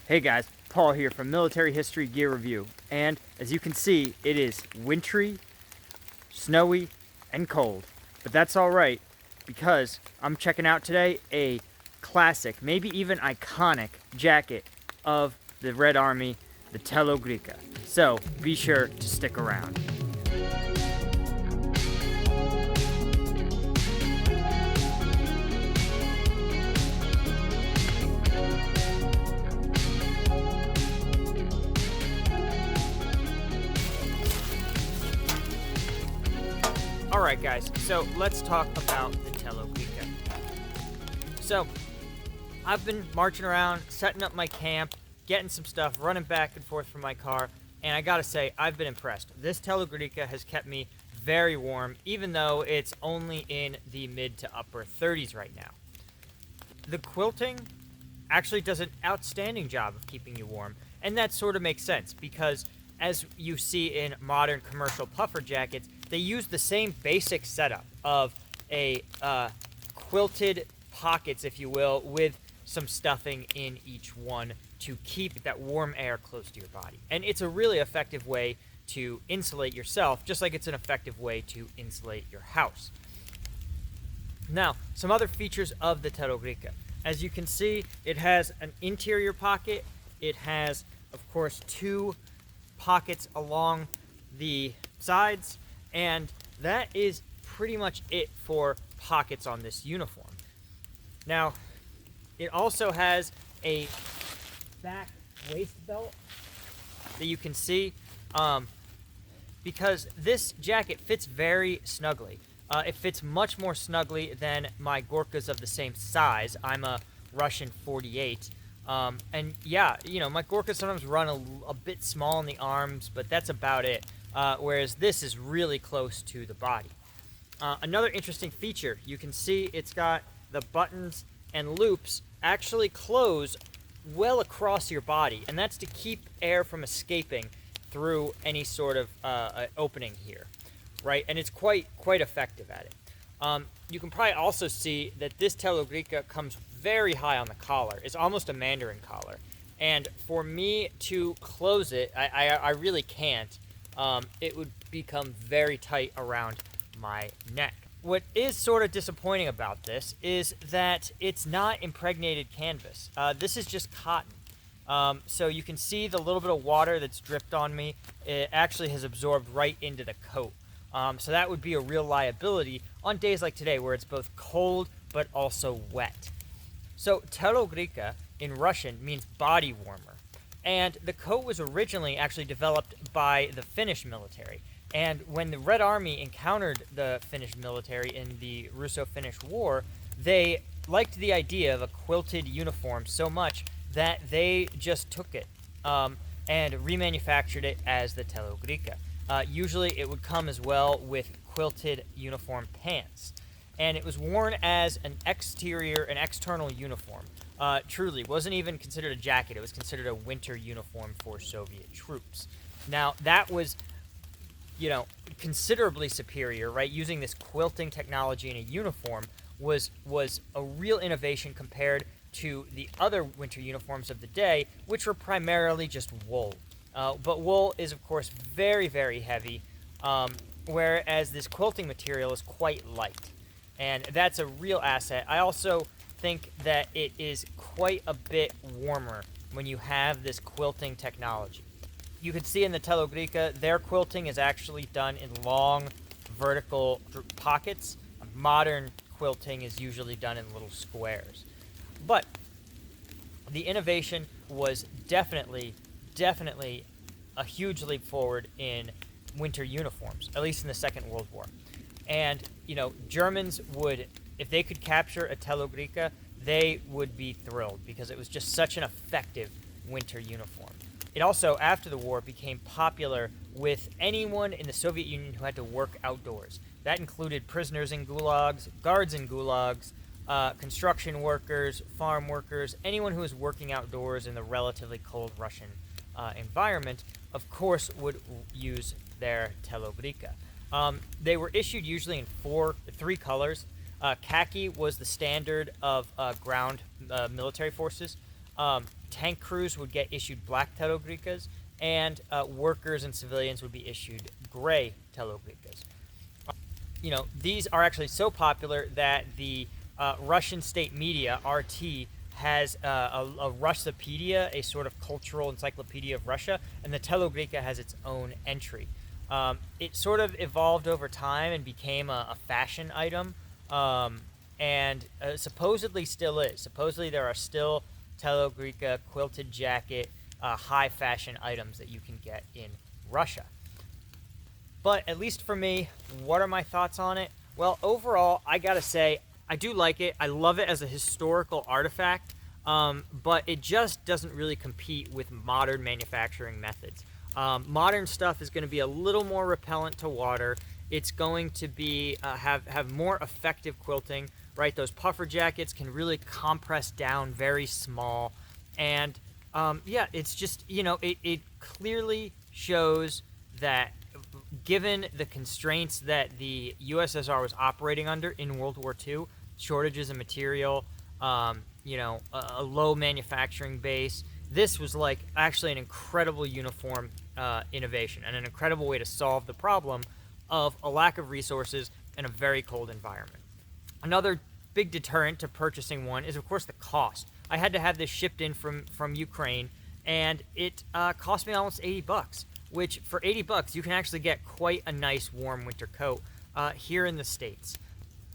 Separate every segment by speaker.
Speaker 1: Hey guys, Paul here from Military History Gear Review, and as you can see, it is wintry, snowy, and cold. But that's alright, because I'm checking out today a classic, maybe even iconic jacket of the Red Army, the Telogreika. So, be sure to stick around. Alright guys, so let's talk about the Telogreika. So, I've been marching around, setting up my camp, getting some stuff, running back and forth from my car, and I gotta say, I've been impressed. This Telogreika has kept me very warm, even though it's only in the mid to upper 30s right now. The quilting actually does an outstanding job of keeping you warm, and that sort of makes sense, because as you see in modern commercial puffer jackets, they use the same basic setup of a quilted pockets, if you will, with some stuffing in each one to keep that warm air close to your body. And it's a really effective way to insulate yourself, just like it's an effective way to insulate your house. Now, some other features of the Telogreika. As you can see, it has an interior pocket. It has, of course, two pockets along the sides, and that is pretty much it for pockets on this uniform. Now, it also has a back waist belt that you can see, because this jacket fits very snugly. It fits much more snugly than my Gorkas of the same size. I'm a Russian 48. And yeah, you know, my Gorkas sometimes run a bit small in the arms, but that's about it. Whereas this is really close to the body. Another interesting feature, you can see it's got the buttons and loops actually close well across your body, and that's to keep air from escaping through any sort of opening here, right? And it's quite effective at it. You can probably also see that this Telogreika comes very high on the collar. It's almost a Mandarin collar. And for me to close it, I really can't. It would become very tight around my neck. What is sort of disappointing about this is that it's not impregnated canvas. This is just cotton. So you can see the little bit of water that's dripped on me. It actually has absorbed right into the coat. So that would be a real liability on days like today where it's both cold but also wet. So Telogreika in Russian means body warmer. And the coat was originally actually developed by the Finnish military. And when the Red Army encountered the Finnish military in the Russo-Finnish War, they liked the idea of a quilted uniform so much that they just took it and remanufactured it as the Telogreika. Usually it would come as well with quilted uniform pants. And it was worn as an external uniform. Truly, wasn't even considered a jacket. It was considered a winter uniform for Soviet troops. Now, that was, you know, considerably superior, right? Using this quilting technology in a uniform was a real innovation compared to the other winter uniforms of the day, which were primarily just wool. But wool is, of course, very, very heavy, whereas this quilting material is quite light. And that's a real asset. I also think that it is quite a bit warmer when you have this quilting technology. You can see in the Telogreika, their quilting is actually done in long vertical pockets. Modern quilting is usually done in little squares. But the innovation was definitely a huge leap forward in winter uniforms, at least in the Second World War. And, you know, Germans would, if they could capture a Telogreika, they would be thrilled because it was just such an effective winter uniform. It also, after the war, became popular with anyone in the Soviet Union who had to work outdoors. That included prisoners in gulags, guards in gulags, construction workers, farm workers, anyone who was working outdoors in the relatively cold Russian environment, of course, would use their Telogreika. They were issued usually in three colors. Khaki was the standard of ground military forces. Tank crews would get issued black Telogreikas, and workers and civilians would be issued gray Telogreikas. These are actually so popular that the Russian state media, RT, has a Russopedia, a sort of cultural encyclopedia of Russia, and the Telogreika has its own entry. It sort of evolved over time and became a fashion item, and supposedly still is. Supposedly there are still Telogreika quilted jacket high fashion items that you can get in Russia. But at least for me, what are my thoughts on it? Well, overall, I gotta say, I do like it. I love it as a historical artifact, but it just doesn't really compete with modern manufacturing methods. Modern stuff is going to be a little more repellent to water. It's going to be have more effective quilting, right? Those puffer jackets can really compress down very small, and yeah, it's just it clearly shows that given the constraints that the USSR was operating under in World War II, shortages of material, a low manufacturing base, this was like actually an incredible uniform innovation and an incredible way to solve the problem of a lack of resources in a very cold environment. Another big deterrent to purchasing one is, of course, the cost. I had to have this shipped in from Ukraine, and it cost me almost $80, which for $80 you can actually get quite a nice warm winter coat here in the States.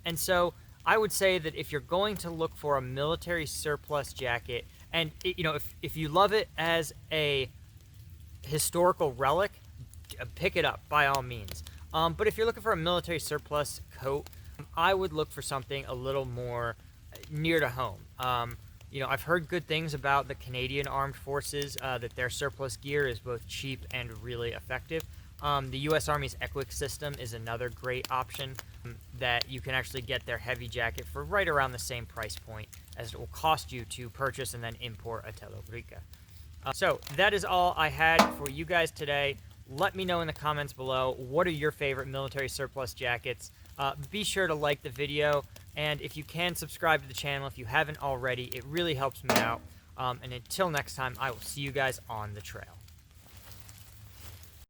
Speaker 1: And so I would say that if you're going to look for a military surplus jacket, and if you love it as a historical relic, pick it up by all means. But if you're looking for a military surplus coat, I would look for something a little more near to home. I've heard good things about the Canadian Armed Forces, that their surplus gear is both cheap and really effective. The U.S. Army's Equic system is another great option, that you can actually get their heavy jacket for right around the same price point as it will cost you to purchase and then import a Telogreika. So that is all I had for you guys today. Let me know in the comments below, what are your favorite military surplus jackets? Be sure to like the video, and if you can, subscribe to the channel if you haven't already. It really helps me out. And until next time, I will see you guys on the trail.